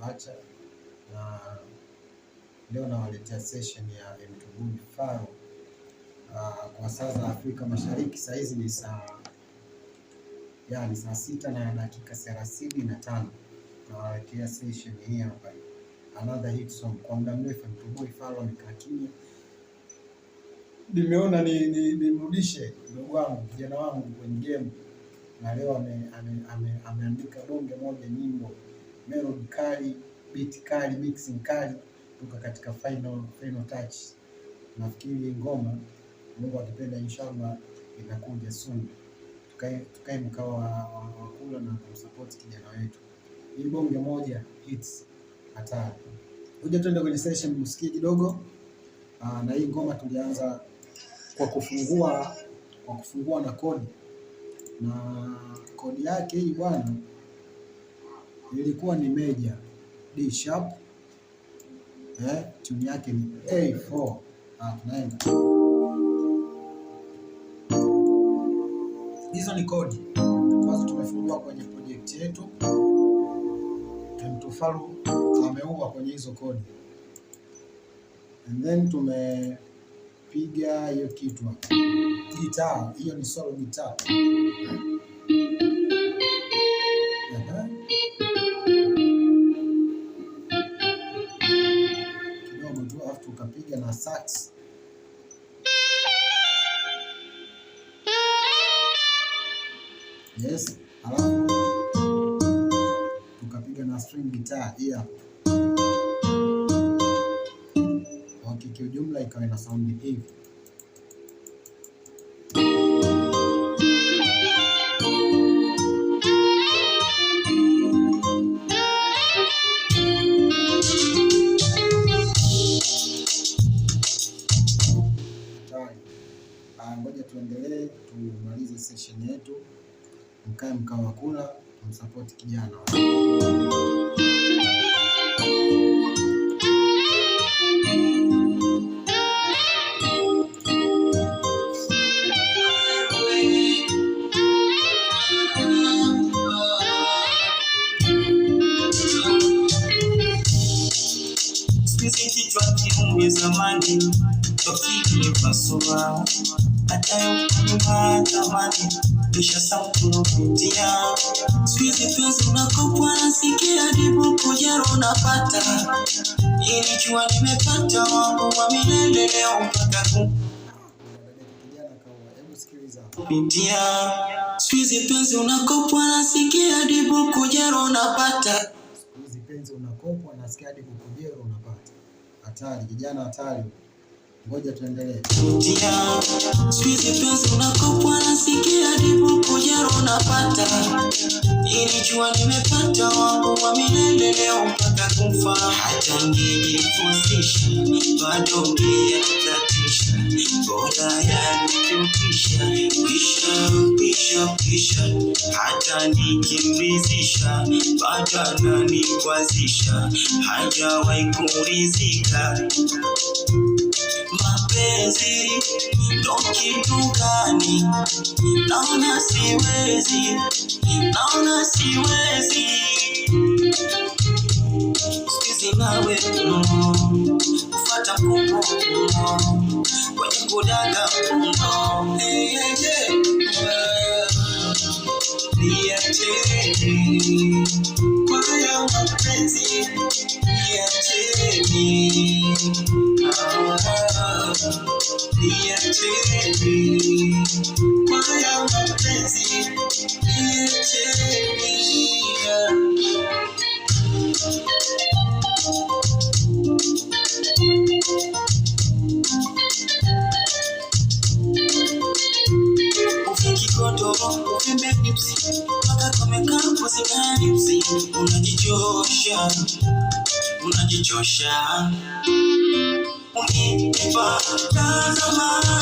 Vacha, na leo nawaletea session ya M2 Faro. Kwa saa za Afrika Mashariki saa hizi ni saa 6 na dakika 35. Nawaletea session hii hapa, another hit song. Kwa muda mrefu M2 Faro amekaa kimya, nimeona nimrudishe ndugu wangu, kijana wangu kwenye game, na leo ameandika bonge moja, nyimbo, melody kali, beat kali, mixing kali, kutoka katika final touch. Nafikiri ngoma, Mungu akipenda, inshallah inakuja soon. Tukae mkao wa kula na kumsupport kijana wetu. Hii bonge moja hits hatari. Uje tuende kwenye session msikie kidogo. Na hii ngoma tulianza kwa kufungua na kodi. Na kodi yake hii bwana ilikuwa ni major D sharp. Tune yake ni A4. Tunaenda. Hizo ni kodi ambazo tumefungua kwenye project yetu. M2 Faro ameua kwenye hizo kodi. And then tumepiga hiyo kitu hapa. Guitar, hiyo ni solo guitar. Kidogo tu, alafu tukapiga na sax. Yes, alafu tukapiga na string guitar here. Okay, kwa jumla ikawa na sound hivi. Ngoja tuendelee, tumalize session yetu. Mkae mkao wa kula, tumsupport kijana. Kichwa kiumbe zamani, tokini pasua atayo kunyuma tamani, kisha sauti unapitia. Squeeze penzi unakopwa nasikia dibu kujero unapata. Ili jua nimepata wangu wa milele leo mpaka kupitia. Squeeze penzi unakopwa nasikia dibu kujero unapata. Squeeze penzi unakopwa nasikia dibu kujero unapata. Hatari, kijana hatari. Ngoja tuendelee. Squeeze penzi unakopwa nasikia dibu kujero unapata. Ili jua nimepata wangu wa milele leo mpaka kufa. Hata ngejifusisha bado ngeyatatisha. Bora yanikukisha kisha hata nikimbizisha bado ananikwazisha. Hajawahi kuridhika. Mapenzi ndo kitu gani? Naona siwezi. Squeeze nawe ufata mkumbo kwenye kudaga mkumbo. Niacheni kwa haya mapenzi, niacheni. Niacheni kwa haya mapenzi, niacheni. Ufikikoto, uvimbe nipsi, mpaka kumeka kuzina nipsi. Unajichosha. Unipa tazama